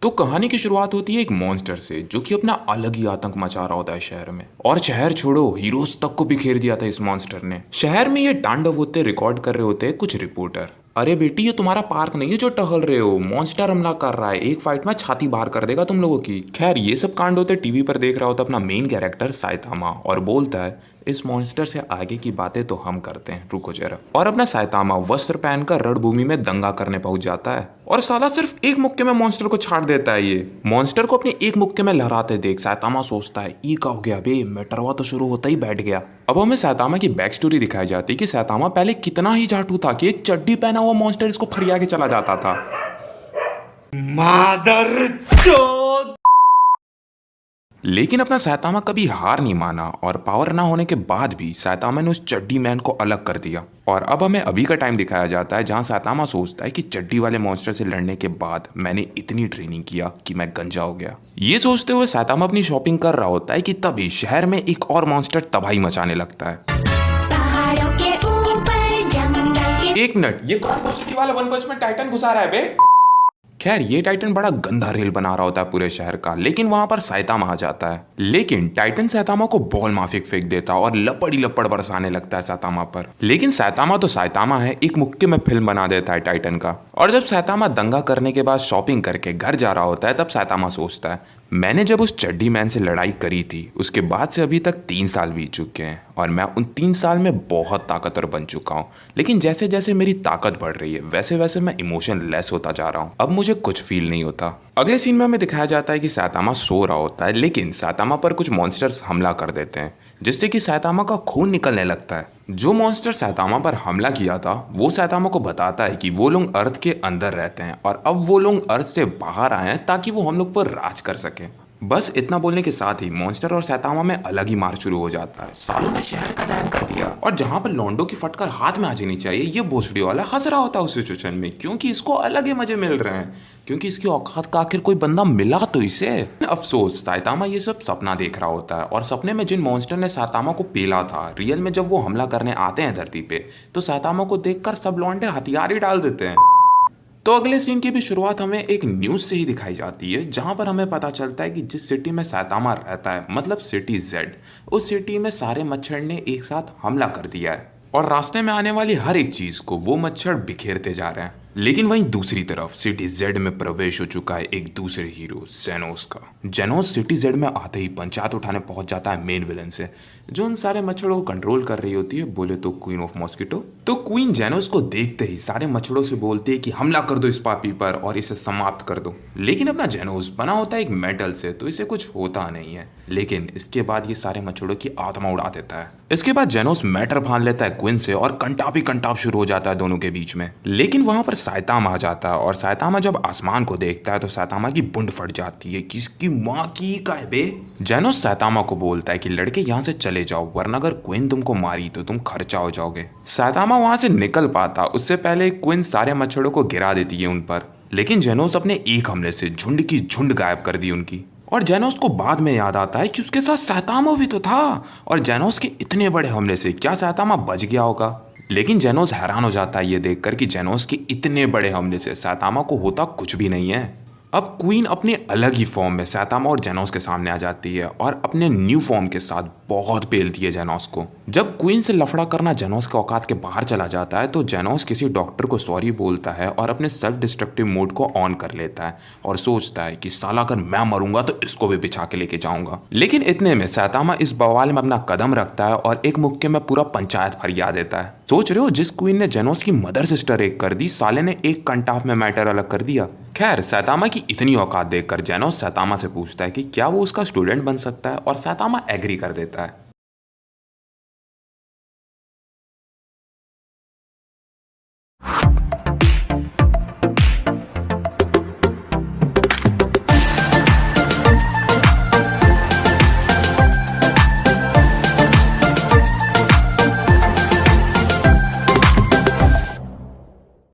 तो कहानी की शुरुआत होती है एक मॉन्स्टर से जो कि अपना अलग ही आतंक मचा रहा होता है शहर में। और शहर छोड़ो, हीरोज तक को बिखेर दिया था इस मॉन्स्टर ने। शहर में ये तांडव होते रिकॉर्ड कर रहे होते कुछ रिपोर्टर। अरे बेटी, ये तुम्हारा पार्क नहीं है जो टहल रहे हो, मॉन्स्टर हमला कर रहा है, एक फाइट में छाती बाहर कर देगा तुम लोगों की। खैर, ये सब कांड होते टीवी पर देख रहा होता अपना मेन कैरेक्टर साइतामा और बोलता है इस मॉन्स्टर से आगे की बातें तो हम करते हैं, रुको जरा। और अपना साइतामा वस्त्र पहनकर रणभूमि में दंगा करने पहुंच जाता है और साला सिर्फ एक मुक्के में मॉन्स्टर को छाड़ देता है। ये मॉन्स्टर को अपने एक मुक्के में लहराते देख साइतामा सोचता है ई का हो गया बे, मैटरवा तो शुरू होता ही बैठ गया। अब हमें साइतामा की बैक स्टोरी दिखाई जाती है कि साइतामा पहले कितना ही झाटू था कि एक चड्डी पहना हुआ मॉन्स्टर इसको फरिया के चला जाता था। मादर चोद। लेकिन अपना साइतामा कभी हार नहीं माना और पावर ना होने के बाद भी साइतामा ने उस चड्डी मैन को अलग कर दिया। और अब हमें अभी का टाइम दिखाया जाता है जहां साइतामा सोचता है कि चड्डी वाले मॉन्स्टर से लड़ने के बाद मैंने इतनी ट्रेनिंग किया कि मैं गंजा हो गया। ये सोचते हुए साइतामा अपनी शॉपिंग कर रहा होता है कि तभी शहर में एक और मॉन्स्टर तबाही मचाने लगता है। एक मिनट, ये कौन सिटी वाला वन पंच में टाइटन घुसा रहा है बे? खैर, ये टाइटन बड़ा गंदा रेल बना रहा होता है पूरे शहर का, लेकिन वहां पर साइतामा आ जाता है। लेकिन टाइटन साइतामा को बॉल माफिक फेंक देता और लपड़ी लपड़ बरसाने लगता है साइतामा पर। लेकिन साइतामा तो साइतामा है, एक मुक्के में फिल्म बना देता है टाइटन का। और जब साइतामा दंगा करने के बाद शॉपिंग करके घर जा रहा होता है तब साइतामा सोचता है मैंने जब उस चड्डी मैन से लड़ाई करी थी उसके बाद से अभी तक 3 साल बीत चुके हैं और मैं उन 3 साल में बहुत ताकतवर बन चुका हूँ। लेकिन जैसे जैसे मेरी ताकत बढ़ रही है वैसे वैसे मैं इमोशन लेस होता जा रहा हूँ, अब मुझे कुछ फील नहीं होता। अगले सीन में हमें दिखाया जाता है कि साइतामा सो रहा होता है, लेकिन साइतामा पर कुछ मॉन्स्टर्स हमला कर देते हैं जिससे कि साइतामा का खून निकलने लगता है। जो मॉन्स्टर साइतामा पर हमला किया था वो साइतामा को बताता है कि वो लोग अर्थ के अंदर रहते हैं और अब वो लोग अर्थ से बाहर आए हैं ताकि वो हम लोग पर राज कर सके। बस इतना बोलने के साथ ही मॉन्स्टर और साइतामा में अलग ही मार शुरू हो जाता है। सालों ने शहर का दहन कर दिया और जहां पर लॉन्डो की फटकर हाथ में आ जानी चाहिए ये भोसड़ी वाला हंस रहा होता है उस सिचुएशन में, क्योंकि इसको अलग ही मजे मिल रहे हैं, क्योंकि इसकी औकात का आखिर कोई बंदा मिला तो इसे। अफसोस साइतामा ये सब सपना देख रहा होता है और सपने में जिन मॉन्स्टर ने साइतामा को पेला था रियल में जब वो हमला करने आते हैं धरती पे तो साइतामा को देखकर सब लॉन्डे हथियार ही डाल देते हैं। तो अगले सीन की भी शुरुआत हमें एक न्यूज से ही दिखाई जाती है जहां पर हमें पता चलता है कि जिस सिटी में साइतामा रहता है मतलब सिटी जेड, उस सिटी में सारे मच्छर ने एक साथ हमला कर दिया है और रास्ते में आने वाली हर एक चीज को वो मच्छर बिखेरते जा रहे हैं। लेकिन वहीं दूसरी तरफ सिटी जेड में प्रवेश हो चुका है एक दूसरे हीरो जेनोस का। जेनोस सिटी जेड में आते ही पंचायत उठाने पहुंच जाता है मेन विलन से जो उन सारे मच्छरों को कंट्रोल कर रही होती है, बोले तो क्वीन ऑफ मॉस्किटो। तो क्वीन जेनोस को देखते ही सारे मच्छरों से बोलते हैं कि हमला कर दो इस पापी पर और इसे समाप्त कर दो। लेकिन अपना जेनोस बना होता है एक मेटल से तो इसे कुछ होता नहीं है, लेकिन इसके बाद ये सारे मच्छरों की आत्मा उड़ा देता है। इसके बाद जेनोस मैटर भान लेता है क्वीन से और कंटाप ही कंटाप शुरू हो जाता है दोनों के बीच में। लेकिन वहां पर साइतामा आ जाता है और साइतामा जब आसमान को देखता है तो साइतामा की बुंड फट जाती है, किसकी माँ की का है बे। जेनोस साइतामा को बोलता है कि लड़के यहाँ से चले जाओ वरना अगर क्वीन तुमको मारी तो तुम खर्चा हो जाओगे। साइतामा वहां से निकल पाता उससे पहले क्वीन सारे मच्छरों को गिरा देती है उन पर, लेकिन जेनोस अपने एक हमले से झुंड की झुंड गायब कर दी उनकी। और जेनोस को बाद में याद आता है कि उसके साथ साइतामा भी तो था और जेनोस के इतने बड़े हमले से क्या साइतामा बच गया होगा। लेकिन जेनोस हैरान हो जाता है ये देखकर कि जेनोस के इतने बड़े हमले से साइतामा को होता कुछ भी नहीं है। अब क्वीन अपने अलग ही फॉर्म में साइतामा और जेनोस के सामने आ जाती है और अपने न्यू फॉर्म के साथ बहुत पेलती है जेनोस को। जब क्वीन से लफड़ा करना जेनोस के औकात के बाहर चला जाता है तो जेनोस किसी डॉक्टर को सॉरी बोलता है और अपने सेल्फ डिस्ट्रक्टिव मोड को ऑन कर लेता है और सोचता है कि साला अगर मैं मरूंगा तो इसको भी बिछा के लेके जाऊंगा। लेकिन इतने में साइतामा इस बवाल में अपना कदम रखता है और एक मुक्के में पूरा पंचायत फरिया देता है। सोच रहे हो जिस क्वीन ने जेनोस की मदर सिस्टर एक कर दी साले ने एक कंटाप में मैटर अलग कर दिया। खैर, साइतामा की इतनी औकात देखकर जेनोस साइतामा से पूछता है कि क्या वो उसका स्टूडेंट बन सकता है और साइतामा एग्री कर देता है।